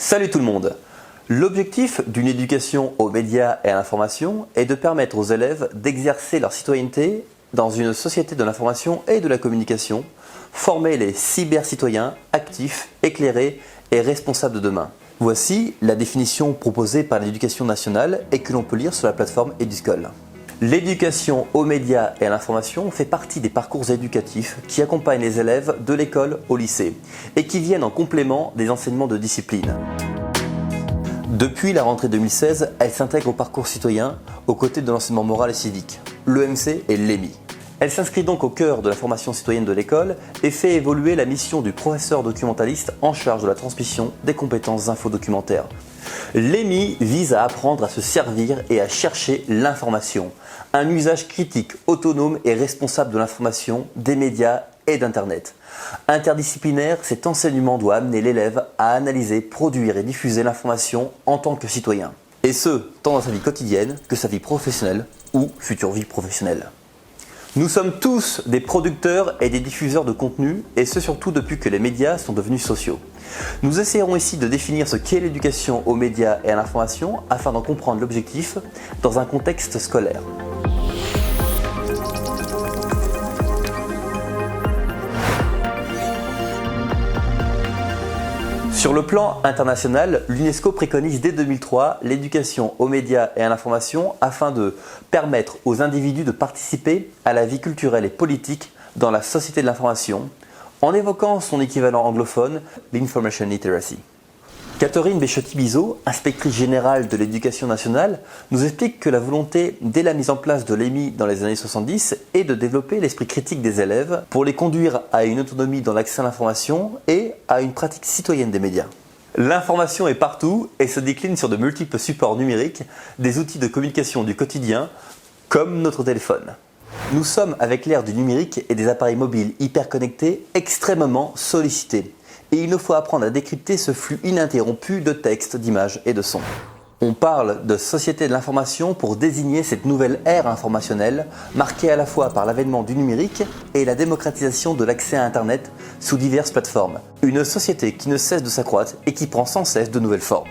Salut tout le monde! L'objectif d'une éducation aux médias et à l'information est de permettre aux élèves d'exercer leur citoyenneté dans une société de l'information et de la communication, former les cyber-citoyens actifs, éclairés et responsables de demain. Voici la définition proposée par l'Éducation nationale et que l'on peut lire sur la plateforme Eduscol. L'éducation aux médias et à l'information fait partie des parcours éducatifs qui accompagnent les élèves de l'école au lycée et qui viennent en complément des enseignements de discipline. Depuis la rentrée 2016, elle s'intègre au parcours citoyen aux côtés de l'enseignement moral et civique, l'EMC et l'EMI. Elle s'inscrit donc au cœur de la formation citoyenne de l'école et fait évoluer la mission du professeur documentaliste en charge de la transmission des compétences infodocumentaires. L'EMI vise à apprendre à se servir et à chercher l'information, un usage critique, autonome et responsable de l'information, des médias et d'Internet. Interdisciplinaire, cet enseignement doit amener l'élève à analyser, produire et diffuser l'information en tant que citoyen. Et ce, tant dans sa vie quotidienne que sa vie professionnelle ou future vie professionnelle. Nous sommes tous des producteurs et des diffuseurs de contenu, et ce surtout depuis que les médias sont devenus sociaux. Nous essaierons ici de définir ce qu'est l'éducation aux médias et à l'information afin d'en comprendre l'objectif dans un contexte scolaire. Sur le plan international, l'UNESCO préconise dès 2003 l'éducation aux médias et à l'information afin de permettre aux individus de participer à la vie culturelle et politique dans la société de l'information, en évoquant son équivalent anglophone, l'Information Literacy. Catherine Béchotti-Bizot, inspectrice générale de l'éducation nationale, nous explique que la volonté, dès la mise en place de l'EMI dans les années 70, est de développer l'esprit critique des élèves pour les conduire à une autonomie dans l'accès à l'information et à une pratique citoyenne des médias. L'information est partout et se décline sur de multiples supports numériques, des outils de communication du quotidien, comme notre téléphone. Nous sommes avec l'ère du numérique et des appareils mobiles hyper connectés extrêmement sollicités. Et il nous faut apprendre à décrypter ce flux ininterrompu de textes, d'images et de sons. On parle de société de l'information pour désigner cette nouvelle ère informationnelle, marquée à la fois par l'avènement du numérique et la démocratisation de l'accès à Internet sous diverses plateformes. Une société qui ne cesse de s'accroître et qui prend sans cesse de nouvelles formes.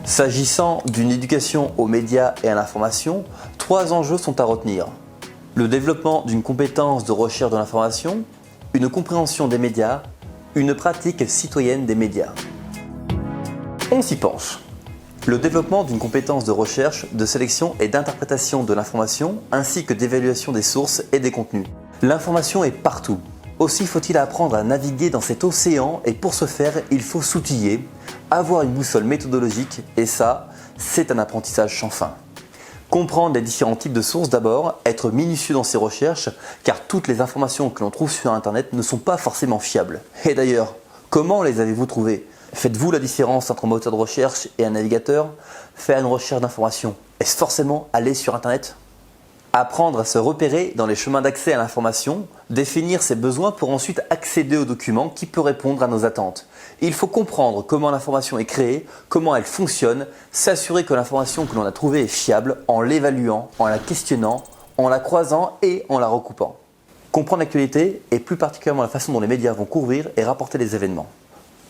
S'agissant d'une éducation aux médias et à l'information, 3 enjeux sont à retenir. Le développement d'une compétence de recherche de l'information, une compréhension des médias, une pratique citoyenne des médias. On s'y penche. Le développement d'une compétence de recherche, de sélection et d'interprétation de l'information, ainsi que d'évaluation des sources et des contenus. L'information est partout. Aussi faut-il apprendre à naviguer dans cet océan et pour ce faire, il faut s'outiller, avoir une boussole méthodologique et ça, c'est un apprentissage sans fin. Comprendre les différents types de sources d'abord, être minutieux dans ses recherches, car toutes les informations que l'on trouve sur Internet ne sont pas forcément fiables. Et d'ailleurs, comment les avez-vous trouvées? Faites-vous la différence entre un moteur de recherche et un navigateur? Faire une recherche d'information, est-ce forcément aller sur Internet? Apprendre à se repérer dans les chemins d'accès à l'information, définir ses besoins pour ensuite accéder au document qui peut répondre à nos attentes. Il faut comprendre comment l'information est créée, comment elle fonctionne, s'assurer que l'information que l'on a trouvée est fiable en l'évaluant, en la questionnant, en la croisant et en la recoupant. Comprendre l'actualité et plus particulièrement la façon dont les médias vont couvrir et rapporter les événements.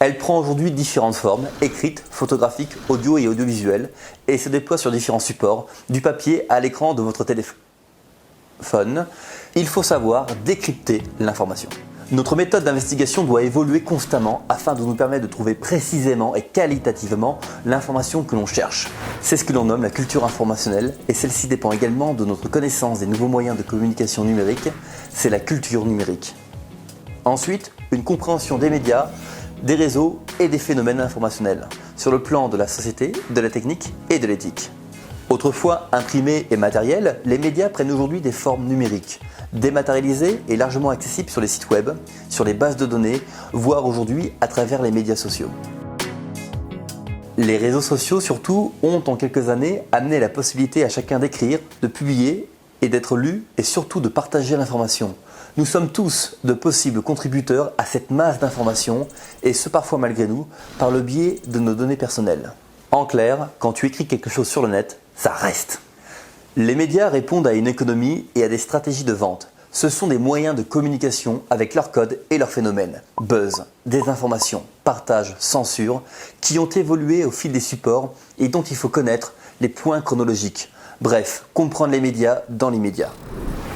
Elle prend aujourd'hui différentes formes, écrites, photographiques, audio et audiovisuelles, et se déploie sur différents supports, du papier à l'écran de votre téléphone. Il faut savoir décrypter l'information. Notre méthode d'investigation doit évoluer constamment afin de nous permettre de trouver précisément et qualitativement l'information que l'on cherche. C'est ce que l'on nomme la culture informationnelle et celle-ci dépend également de notre connaissance des nouveaux moyens de communication numérique, c'est la culture numérique. Ensuite, une compréhension des médias, des réseaux et des phénomènes informationnels sur le plan de la société, de la technique et de l'éthique. Autrefois imprimés et matériels, les médias prennent aujourd'hui des formes numériques, dématérialisées et largement accessibles sur les sites web, sur les bases de données, voire aujourd'hui à travers les médias sociaux. Les réseaux sociaux surtout ont en quelques années amené la possibilité à chacun d'écrire, de publier et d'être lu et surtout de partager l'information. Nous sommes tous de possibles contributeurs à cette masse d'informations et ce parfois malgré nous par le biais de nos données personnelles. En clair, quand tu écris quelque chose sur le net, ça reste. Les médias répondent à une économie et à des stratégies de vente. Ce sont des moyens de communication avec leurs codes et leurs phénomènes. Buzz, désinformation, partage, censure, qui ont évolué au fil des supports et dont il faut connaître les points chronologiques. Bref, comprendre les médias dans l'immédiat.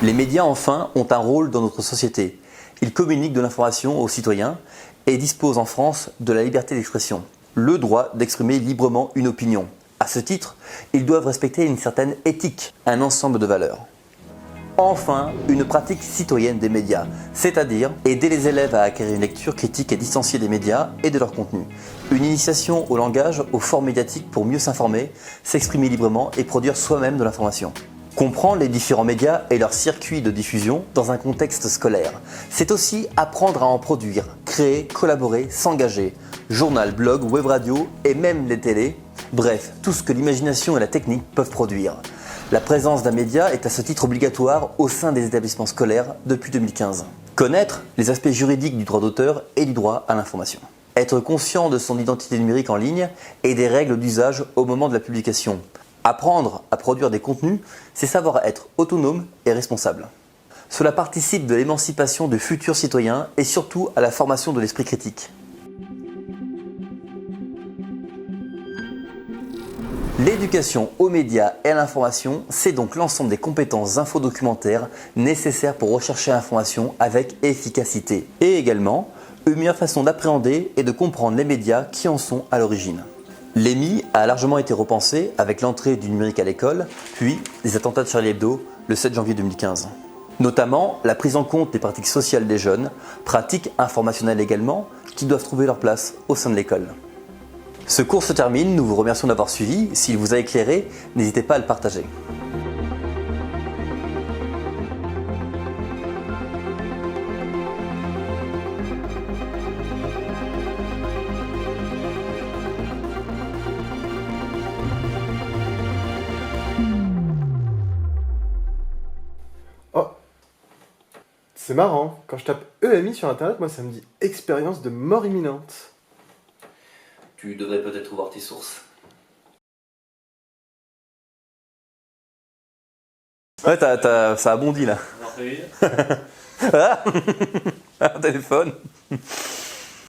Les médias, enfin, ont un rôle dans notre société. Ils communiquent de l'information aux citoyens et disposent en France de la liberté d'expression, le droit d'exprimer librement une opinion. À ce titre, ils doivent respecter une certaine éthique, un ensemble de valeurs. Enfin, une pratique citoyenne des médias, c'est-à-dire aider les élèves à acquérir une lecture critique et distanciée des médias et de leur contenu. Une initiation au langage, aux formes médiatiques pour mieux s'informer, s'exprimer librement et produire soi-même de l'information. Comprendre les différents médias et leurs circuits de diffusion dans un contexte scolaire. C'est aussi apprendre à en produire, créer, collaborer, s'engager. Journal, blog, web radio et même les télés. Bref, tout ce que l'imagination et la technique peuvent produire. La présence d'un média est à ce titre obligatoire au sein des établissements scolaires depuis 2015. Connaître les aspects juridiques du droit d'auteur et du droit à l'information. Être conscient de son identité numérique en ligne et des règles d'usage au moment de la publication. Apprendre à produire des contenus, c'est savoir être autonome et responsable. Cela participe de l'émancipation de futurs citoyens et surtout à la formation de l'esprit critique. L'éducation aux médias et à l'information, c'est donc l'ensemble des compétences infodocumentaires nécessaires pour rechercher l'information avec efficacité. Et également, une meilleure façon d'appréhender et de comprendre les médias qui en sont à l'origine. L'EMI a largement été repensé avec l'entrée du numérique à l'école, puis les attentats de Charlie Hebdo le 7 janvier 2015. Notamment la prise en compte des pratiques sociales des jeunes, pratiques informationnelles également, qui doivent trouver leur place au sein de l'école. Ce cours se termine, nous vous remercions d'avoir suivi. S'il vous a éclairé, n'hésitez pas à le partager. Oh, c'est marrant, quand je tape EMI sur internet, moi ça me dit expérience de mort imminente. Tu devrais peut-être voir tes sources. Ouais, ça a bondi là. Un téléphone.